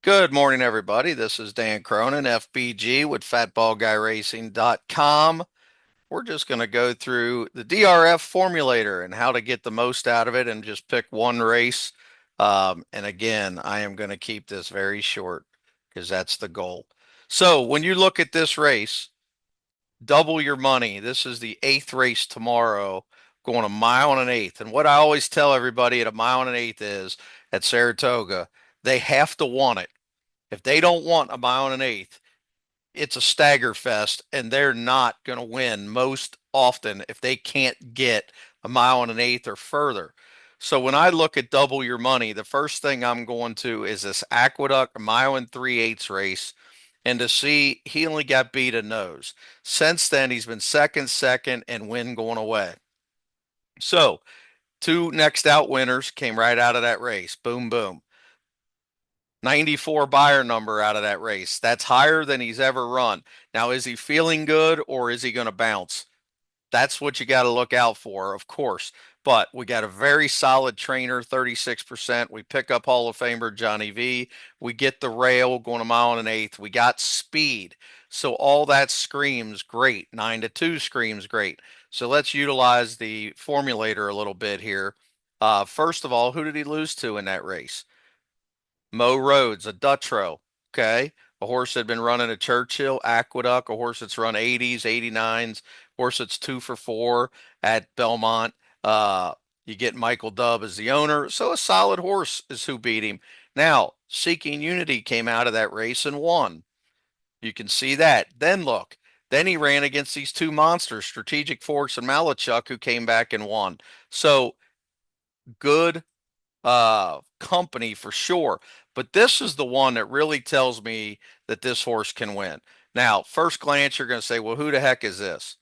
Good morning, everybody. This is Dan Cronin, FBG with FatBallGuyRacing.com. We're just going to go through the DRF Formulator and how to get the most out of it and just pick one race. And again, I am going to keep this very short because that's the goal. So when you look at this race, double your money. This is the eighth race tomorrow, going a mile and an eighth. And what I always tell everybody at a mile and an eighth is at Saratoga, they have to want it. If they don't want a mile and an eighth, it's a stagger fest, and they're not going to win most often if they can't get a mile and an eighth or further. So when I look at double your money, the first thing I'm going to is this Aqueduct mile and three eighths race. And to see he only got beat a nose. Since then, he's been second, and win going away. So two next out winners came right out of that race. Boom, boom. 94 buyer number out of that race. That's higher than he's ever run. Now, is he feeling good or is he going to bounce? That's what you got to look out for, of course. But we got a very solid trainer, 36%. We pick up Hall of Famer Johnny V. We get the rail going a mile and an eighth. We got speed. So all that screams great. 9-2 screams great. So let's utilize the formulator a little bit here. First of all, who did he lose to in that race? Mo Rhodes, a Dutrow. Okay. A horse that had been running a Churchill, Aqueduct, a horse that's run 80s, 89s, horse that's 2 for 4 at Belmont. You get Michael Dubb as the owner. So a solid horse is who beat him. Now, Seeking Unity came out of that race and won. You can see that. Then look. Then he ran against these two monsters, Strategic Forks and Malachuk, who came back and won. So good company for sure. But this is the one that really tells me that this horse can win. Now, first glance, you're going to say, well, who the heck is this?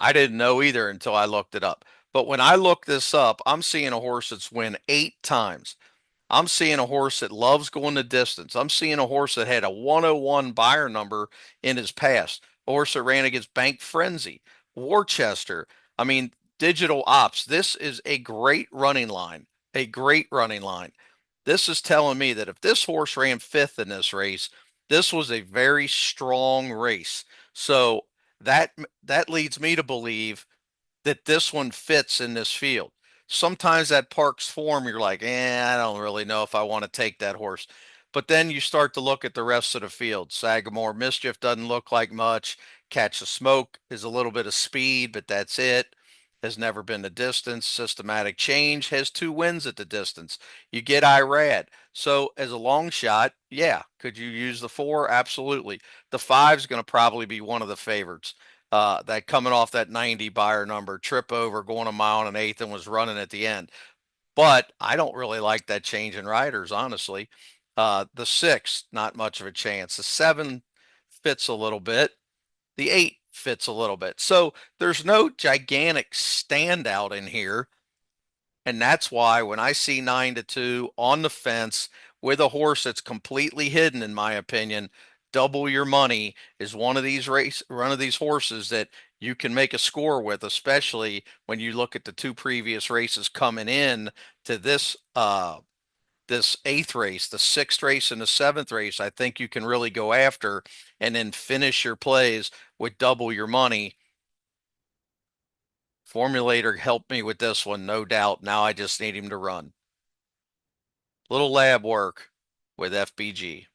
I didn't know either until I looked it up. But when I look this up, I'm seeing a horse that's win 8 times. I'm seeing a horse that loves going the distance. I'm seeing a horse that had a 101 buyer number in his past. A horse that ran against Bank Frenzy, Worcester. I mean, Digital Ops. This is a great running line. A great running line. This is telling me that if this horse ran fifth in this race, this was a very strong race. So that that leads me to believe that this one fits in this field. Sometimes that Parks form, you're like, I don't really know if I want to take that horse. But then you start to look at the rest of the field. Sagamore Mischief doesn't look like much. Catch the Smoke is a little bit of speed, but that's it. Has never been the distance. Systematic Change has 2 wins at the distance. You get Irad. So as a long shot, yeah. Could you use the 4? Absolutely. The 5 is going to probably be one of the favorites. That coming off that 90 buyer number, trip over, going a mile and an eighth, and was running at the end. But I don't really like that change in riders, honestly. The 6, not much of a chance. The 7 fits a little bit. The 8 fits a little bit. So there's no gigantic standout in here. And that's why when I see 9-2 on the fence with a horse that's completely hidden, in my opinion, double your money is one of these horses that you can make a score with, especially when you look at the 2 previous races coming in to this eighth race, the sixth race and the seventh race. I think you can really go after and then finish your plays with double your money. Formulator helped me with this one, no doubt. Now I just need him to run. Little lab work with FBG.